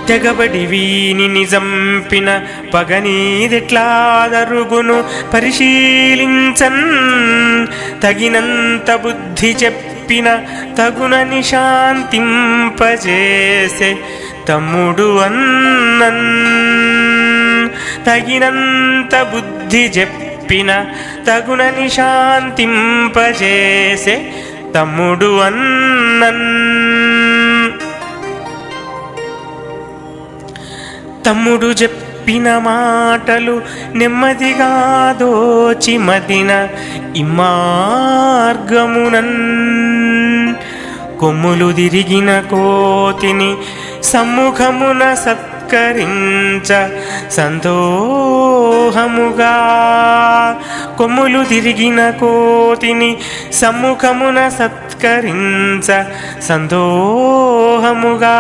తెగబడి వీని నిజంపిన పగనీదెట్లాదరుగును పరిశీలించన్ తగినంత బుద్ధి చెప్పిన తగునని శాంతింపజేసే తమ్ముడు అన్నన్ తగినంత బుద్ధి చెప్పిన తగునని శాంతింపజేసే తమ్ముడు అన్నన్ తమ్ముడు చెప్పిన మాటలు నెమ్మదిగా దోచి మదిన ఇమ్మార్గమునన్ కొమ్ములు తిరిగిన కోతిని సమ్ముఖమున సత్కరించ సందోహముగా కొమ్ములు తిరిగిన కోతిని సమ్ముఖమున సత్కరించ సందోహముగా